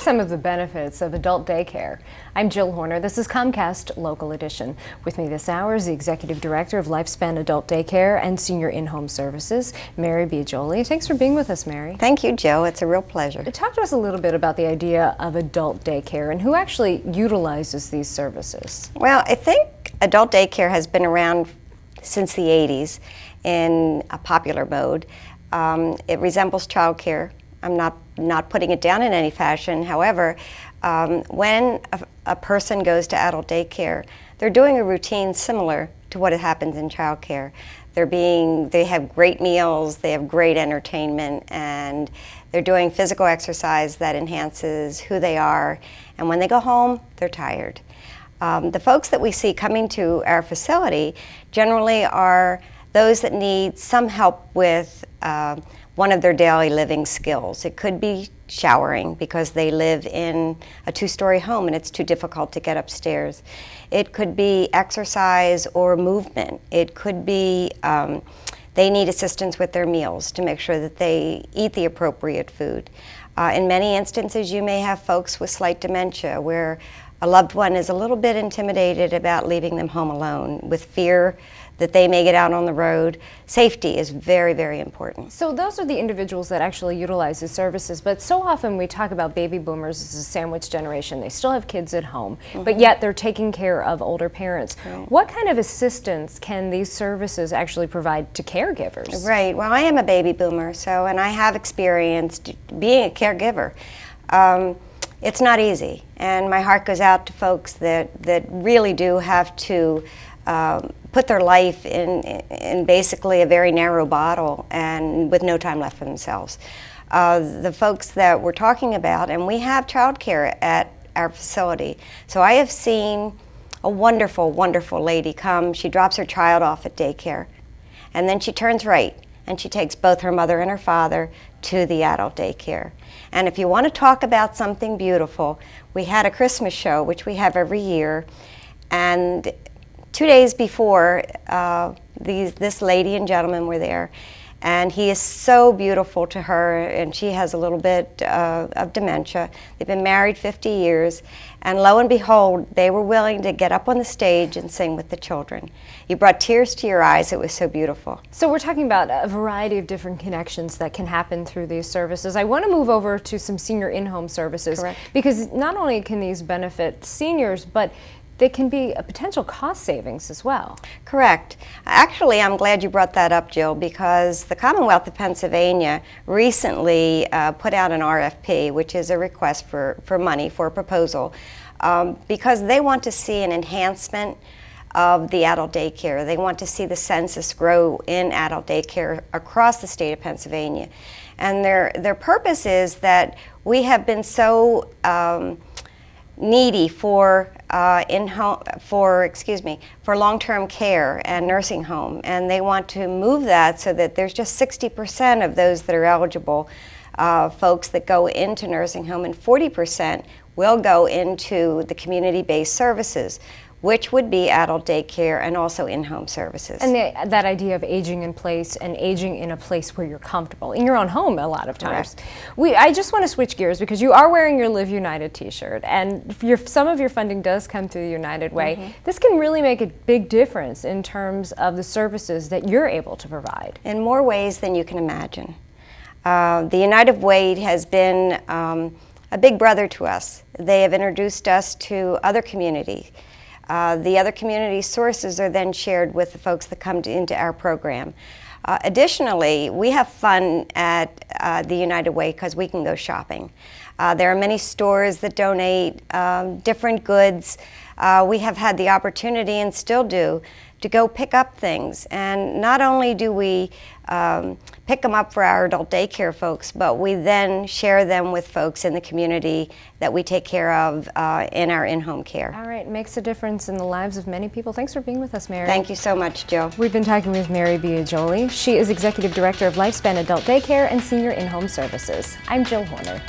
some of the benefits of adult daycare. I'm Jill Horner. This is Comcast Local Edition. With me this hour is the Executive Director of Lifespan Adult Daycare and Senior In-Home Services, Mary Biagioli. Thanks for being with us, Mary. Thank you, Jill. It's a real pleasure. Talk to us a little bit about the idea of adult daycare and who actually utilizes these services. Well, I think adult daycare has been around since the 80s in a popular mode. It resembles childcare. I'm not putting it down in any fashion. However, when a person goes to adult daycare, they're doing a routine similar to what happens in childcare. They have great meals, they have great entertainment, and they're doing physical exercise that enhances who they are. And when they go home, they're tired. The folks that we see coming to our facility generally are those that need some help with one of their daily living skills. It could be showering because they live in a two-story home and it's too difficult to get upstairs. It could be exercise or movement. It could be they need assistance with their meals to make sure that they eat the appropriate food. In many instances, you may have folks with slight dementia where a loved one is a little bit intimidated about leaving them home alone with fear that they may get out on the road. Safety is very, very important. So those are the individuals that actually utilize the services, but so often we talk about baby boomers as a sandwich generation. They still have kids at home, but yet they're taking care of older parents. Right. What kind of assistance can these services actually provide to caregivers? Right, well, I am a baby boomer, and I have experienced being a caregiver. It's not easy, and my heart goes out to folks that really do have to put their life in basically a very narrow bottle and with no time left for themselves. The folks that we're talking about, and we have childcare at our facility, so I have seen a wonderful, wonderful lady come. She drops her child off at daycare, and then she turns right, and she takes both her mother and her father to the adult daycare. And if you want to talk about something beautiful, we had a Christmas show, which we have every year, and 2 days before, this lady and gentleman were there, and he is so beautiful to her, and she has a little bit of dementia. They've been married 50 years, and lo and behold, they were willing to get up on the stage and sing with the children. You brought tears to your eyes. It was so beautiful. So we're talking about a variety of different connections that can happen through these services. I want to move over to some senior in-home services. Correct. Because not only can these benefit seniors, but they can be a potential cost savings as well. Correct. Actually, I'm glad you brought that up, Jill, because the Commonwealth of Pennsylvania recently put out an RFP, which is a request for money, for a proposal, because they want to see an enhancement of the adult daycare. They want to see the census grow in adult daycare across the state of Pennsylvania. And their purpose is that we have been so needy for long-term care and nursing home, and they want to move that so that there's just 60% of those that are eligible folks that go into nursing home, and 40% will go into the community-based services, which would be adult daycare and also in-home services. And that idea of aging in place and aging in a place where you're comfortable, in your own home a lot of times. I just want to switch gears because you are wearing your Live United t-shirt, and some of your funding does come through the United Way. This can really make a big difference in terms of the services that you're able to provide. In more ways than you can imagine. The United Way has been a big brother to us. They have introduced us to other communities. The other community sources are then shared with the folks that come into our program. Additionally, we have fun at the United Way because we can go shopping. There are many stores that donate different goods. We have had the opportunity, and still do, to go pick up things. And not only do we pick them up for our adult daycare folks, but we then share them with folks in the community that we take care of in our in-home care. All right, it makes a difference in the lives of many people. Thanks for being with us, Mary. Thank you so much, Jill. We've been talking with Mary Biagioli. She is Executive Director of Lifespan Adult Daycare and Senior In-Home Services. I'm Jill Horner.